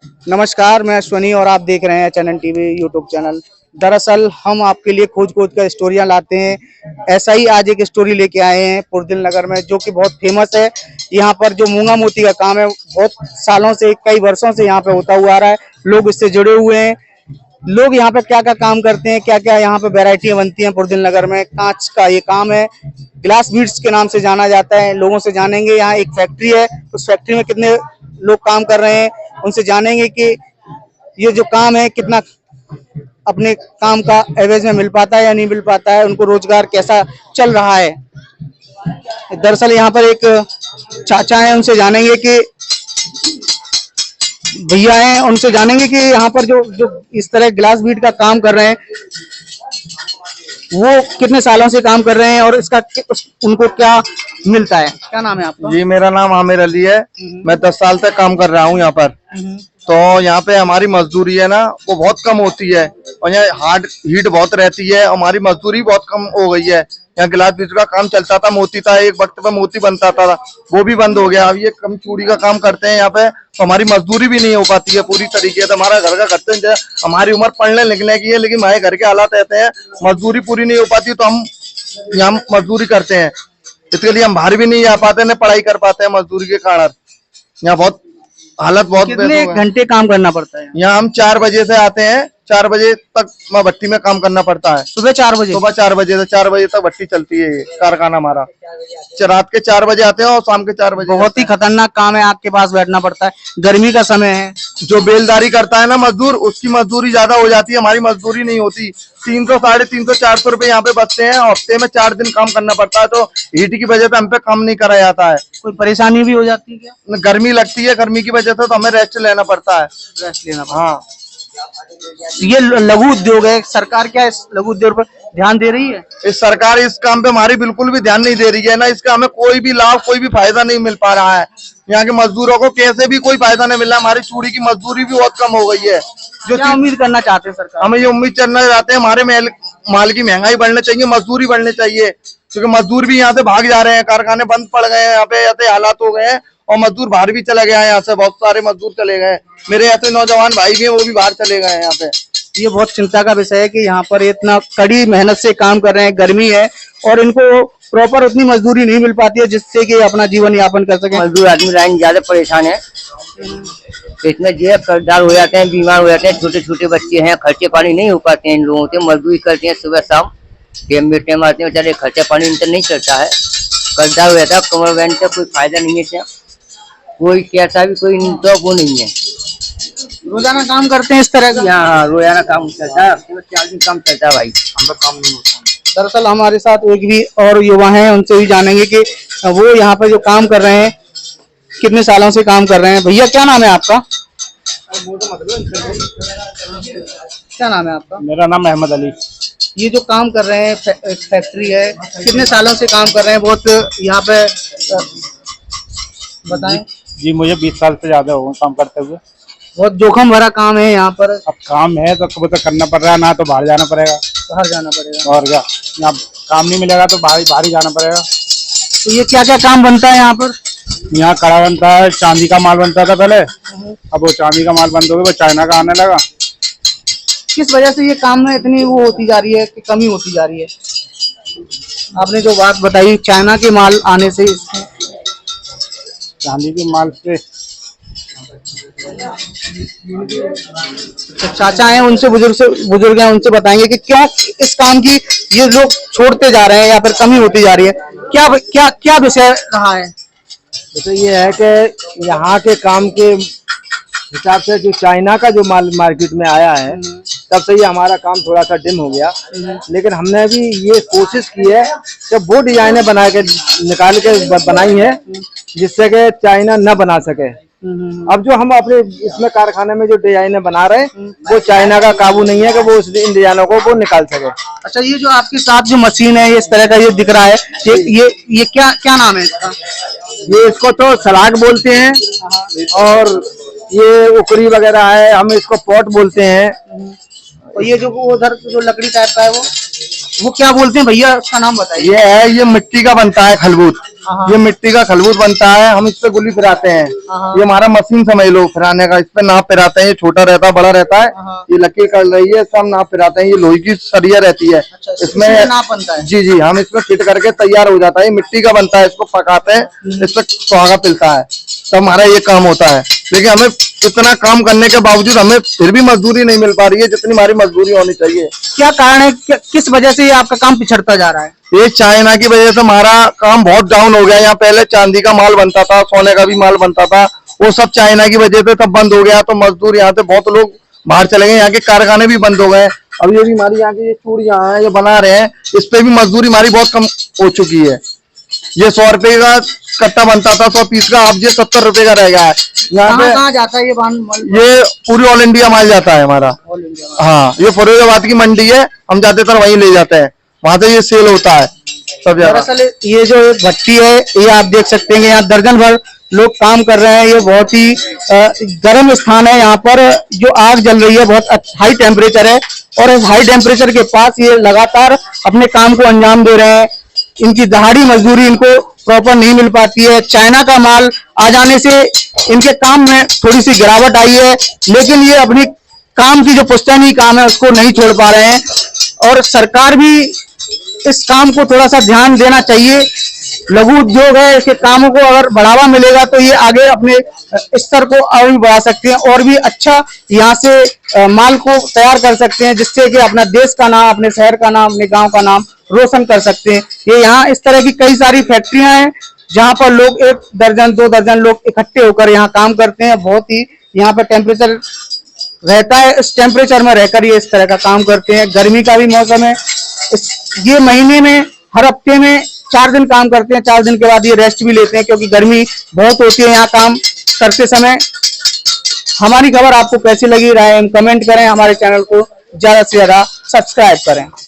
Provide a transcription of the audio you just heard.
नमस्कार, मैं अश्वनी और आप देख रहे हैं चैनन टीवी यूट्यूब चैनल। दरअसल हम आपके लिए खोज कर स्टोरियां लाते हैं। ऐसा ही आज एक स्टोरी लेके आए हैं पुरदिल नगर में, जो कि बहुत फेमस है। यहाँ पर जो मूंगा मोती का काम है बहुत सालों से, कई वर्षों से यहाँ पे होता हुआ आ रहा है। लोग इससे जुड़े हुए हैं। लोग यहाँ पे क्या क्या काम करते हैं, क्या क्या यहाँ पे वैरायटियां बनती हैं पुरदिल नगर में। कांच का ये काम है, ग्लास बीड्स के नाम से जाना जाता है। लोगों से जानेंगे, यहाँ एक फैक्ट्री है, उस फैक्ट्री में कितने लोग काम कर रहे हैं, उनसे जानेंगे कि ये जो काम है कितना अपने काम का एवरेज में मिल पाता है या नहीं मिल पाता है, उनको रोजगार कैसा चल रहा है। दरअसल यहाँ पर एक चाचा है, उनसे जानेंगे कि भैया हैं, उनसे जानेंगे कि यहाँ पर जो जो इस तरह ग्लास बीट का काम कर रहे हैं वो कितने सालों से काम कर रहे हैं और इसका उनको क्या मिलता है। क्या नाम है आपका? जी, मेरा नाम आमिर अली है। मैं 10 साल तक काम कर रहा हूँ यहाँ पर। तो यहाँ पे हमारी मजदूरी है ना, वो बहुत कम होती है और यहाँ हार्ड हीट बहुत रहती है। हमारी मजदूरी बहुत कम हो गई है। यहाँ गिलास बीज का काम चलता था, मोती था, एक वक्त पे मोती बनता था, वो भी बंद हो गया। अब ये कम चूड़ी का काम करते हैं यहाँ पे, तो हमारी मजदूरी भी नहीं हो पाती है पूरी तरीके से। हमारा घर का खर्च, हमारी उम्र पढ़ने लिखने की है, लेकिन हमारे घर के हालात ऐसे हैं, मजदूरी पूरी नहीं हो पाती, तो हम यहाँ मजदूरी करते हैं। इसके लिए हम बाहर भी नहीं जा पाते, न पढ़ाई कर पाते हैं मजदूरी के कारण। यहाँ बहुत हालत बहुत। कितने घंटे काम करना पड़ता है? यहाँ हम 4 बजे से आते हैं, 4 बजे तक भट्टी में काम करना पड़ता है। सुबह 4 बजे? सुबह 4 बजे से 4 बजे तक भट्टी चलती है। ये कारखाना हमारा रात के 4 बजे आते हैं और शाम के 4 बजे। बहुत ही खतरनाक काम है, आग के पास बैठना पड़ता है, गर्मी का समय है। जो बेलदारी करता है ना मजदूर, उसकी मजदूरी ज्यादा हो जाती है, हमारी मजदूरी नहीं होती। 300, 350, 400 रुपए यहाँ पे बचते हैं। हफ्ते में 4 दिन काम करना पड़ता है, तो हीट की वजह से हम पे काम नहीं करा जाता है। कोई परेशानी भी हो जाती है क्या? गर्मी लगती है, गर्मी की वजह से तो हमें रेस्ट लेना पड़ता है। रेस्ट लेना पड़ता है। हाँ, ये लघु उद्योग है, सरकार क्या इस लघु उद्योग पर ध्यान दे रही है? इस सरकार इस काम पे हमारी बिल्कुल भी ध्यान नहीं दे रही है ना। इसका हमें कोई भी लाभ, कोई भी फायदा नहीं मिल पा रहा है। यहाँ के मजदूरों को कैसे भी कोई फायदा नहीं मिल रहा। हमारी चूड़ी की मजदूरी भी बहुत कम हो गई है। जो क्या उम्मीद करना चाहते हैं सरकार? हमें ये उम्मीद करना चाहते हैं, हमारे माल की महंगाई बढ़नी चाहिए, मजदूरी बढ़नी चाहिए, क्योंकि मजदूर भी यहाँ से भाग जा रहे हैं। कारखाने बंद पड़ गए हैं, यहाँ पे ऐसे हालात हो गए हैं और मजदूर बाहर भी चले गए हैं। यहाँ से बहुत सारे मजदूर चले गए हैं। मेरे ऐसे नौजवान भाई भी हैं, वो भी बाहर चले गए हैं यहाँ पे। ये बहुत चिंता का विषय है कि यहाँ पर इतना कड़ी मेहनत से काम कर रहे हैं, गर्मी है और इनको प्रॉपर उतनी मजदूरी नहीं मिल पाती है जिससे कि अपना जीवन यापन कर सके। मजदूर आदमी लाइन ज्यादा परेशान है, इसमें जो कर्जदार हो जाते हैं, बीमार हो जाते हैं, छोटे छोटे बच्चे हैं, खर्चे पानी नहीं हो पाते हैं इन लोगों से। मजदूरी करते हैं सुबह शाम, टाइम बेटे मारते हैं, बेचारे खर्चा पानी इनका नहीं चलता है, कर्जदार हो जाता है, कमर बैंड का कोई फायदा नहीं है। कोई कैसा भी कोई वो नहीं है। रोजाना काम करते हैं इस तरह का? हाँ, रोजाना काम चलता है, 4 दिन काम चलता है भाई, अंदर काम नहीं होता। दरअसल हमारे साथ एक भी और युवा हैं, उनसे भी जानेंगे कि वो यहाँ पे जो काम कर रहे हैं कितने सालों से काम कर रहे हैं। भैया क्या नाम है आपका? क्या नाम है आपका? मेरा नाम अहमद अली। ये जो काम कर रहे हैं, फैक्ट्री है, कितने सालों से काम कर रहे हैं? बहुत यहाँ पे बताएं। जी, मुझे 20 साल से ज्यादा हो गए काम करते हुए। बहुत जोखिम भरा काम है यहाँ पर। अब काम है तो कभी तो करना पड़ रहा है, ना तो बाहर जाना पड़ेगा। बाहर जाना पड़ेगा और क्या, यहाँ काम नहीं मिलेगा तो बाहर ही जाना पड़ेगा। तो ये क्या क्या काम बनता है यहाँ पर? यहाँ कड़ा बनता है, चांदी का माल बनता था पहले, अब वो चांदी का माल बंद हो गया, वो चाइना का आने लगा। किस वजह से ये काम में इतनी वो होती जा रही है कि कमी होती जा रही है? आपने जो बात बताई चाइना के माल आने से, चांदी के माल से तो चाचा हैं, उनसे बुजुर्ग हैं, उनसे बताएंगे कि क्यों इस काम की ये लोग छोड़ते जा रहे हैं या फिर कमी होती जा रही है। क्या क्या क्या विषय रहा है? तो ये है कि यहाँ के काम के हिसाब से जो चाइना का जो माल मार्केट में आया है, तब से ये हमारा काम थोड़ा सा डिम हो गया। लेकिन हमने भी ये कोशिश की है कि वो डिजाइने बना के निकाल के बनाई है जिससे कि चाइना न बना सके। अब जो हम अपने इसमें कारखाने में जो डिजाइने बना रहे हैं, वो चाइना का काबू नहीं है कि वो इन डिजाइनों को वो निकाल सके। अच्छा, ये जो आपके साथ जो मशीन है, ये इस तरह का ये दिख रहा है, ये क्या क्या नाम है इसका? ये इसको तो सलाग बोलते हैं और ये उकरी वगैरह है, हम इसको पॉट बोलते हैं। और ये जो उधर जो लकड़ी टाइप का है वो वो क्या बोलते हैं भैया, उसका नाम बताइए। ये मिट्टी का बनता है खलबूत। हाँ। ये मिट्टी का खलबूत बनता है, हम इस पे गुल्ली फिराते हैं। हाँ। ये हमारा मशीन समझ लो फिराने का, इस पे नाप फिराते हैं। ये छोटा रहता है, बड़ा रहता है। हाँ। ये लकीर कर रही है, सब नाप फिराते हैं। ये लोहे की सरिया रहती है। अच्छा, इसमें नाप बनता है। जी जी, हम इसमें फिट करके तैयार हो जाता है। ये मिट्टी का बनता है, इसको पकाते हैं, इस पे सुहागा पिलता है, तब हमारा ये काम होता है। लेकिन हमें इतना काम करने के बावजूद हमें फिर भी मजदूरी नहीं मिल पा रही है जितनी हमारी मजदूरी होनी चाहिए। क्या कारण है, किस वजह से ये आपका काम पिछड़ता जा रहा है? ये चाइना की वजह से हमारा काम बहुत डाउन हो गया। यहाँ पहले चांदी का माल बनता था, सोने का भी माल बनता था, वो सब चाइना की वजह से सब बंद हो गया। तो मजदूर यहाँ से बहुत लोग बाहर चले गए, यहाँ के कारखाने भी बंद हो गए। अब ये भी हमारी यहाँ की ये चूड़ियां हैं, ये बना रहे हैं, इस पे भी मजदूरी हमारी बहुत कम हो चुकी है। ये 100 रुपए का कट्टा बनता था, 100 पीस का, अब ये 70 रुपए का रह गया है। यहाँ पे कहाँ जाता है ये ये पूरी ऑल इंडिया माल जाता है हमारा। हाँ, ये फरोजाबाद की मंडी है, हम ज्यादातर वहीं ले जाते हैं, वहां से ये सेल होता है सब जगह। दरअसल ये जो भट्टी है, ये आप देख सकते हैं, यहाँ दर्जन भर लोग काम कर रहे हैं। ये बहुत ही गर्म स्थान है। यहाँ पर जो आग जल रही है, बहुत हाई टेम्परेचर है, और इस हाई टेम्परेचर के पास ये लगातार अपने काम को अंजाम दे रहे हैं। इनकी दहाड़ी मजदूरी इनको प्रॉपर नहीं मिल पाती है। चाइना का माल आ जाने से इनके काम में थोड़ी सी गिरावट आई है, लेकिन ये अपनी काम की जो पुश्तैनी काम है उसको नहीं छोड़ पा रहे हैं। और सरकार भी इस काम को थोड़ा सा ध्यान देना चाहिए। लघु उद्योग है, इसके कामों को अगर बढ़ावा मिलेगा तो ये आगे अपने स्तर को और भी बढ़ा सकते हैं, और भी अच्छा यहाँ से माल को तैयार कर सकते हैं, जिससे कि अपना देश का नाम, अपने शहर का नाम, अपने गांव का नाम रोशन कर सकते हैं। ये यहाँ इस तरह की कई सारी फैक्ट्रियां हैं जहां पर लोग 1 दर्जन 2 दर्जन लोग इकट्ठे होकर यहाँ काम करते हैं। बहुत ही यहाँ पर टेम्परेचर रहता है, इस टेम्परेचर में रहकर ये इस तरह का काम करते हैं। गर्मी का भी मौसम है, ये महीने में हर हफ्ते में 4 दिन काम करते हैं। 4 दिन के बाद ये रेस्ट भी लेते हैं, क्योंकि गर्मी बहुत होती है यहाँ काम करते समय। हमारी खबर आपको कैसी लगी, राय कमेंट करें, हमारे चैनल को ज्यादा से ज्यादा सब्सक्राइब करें।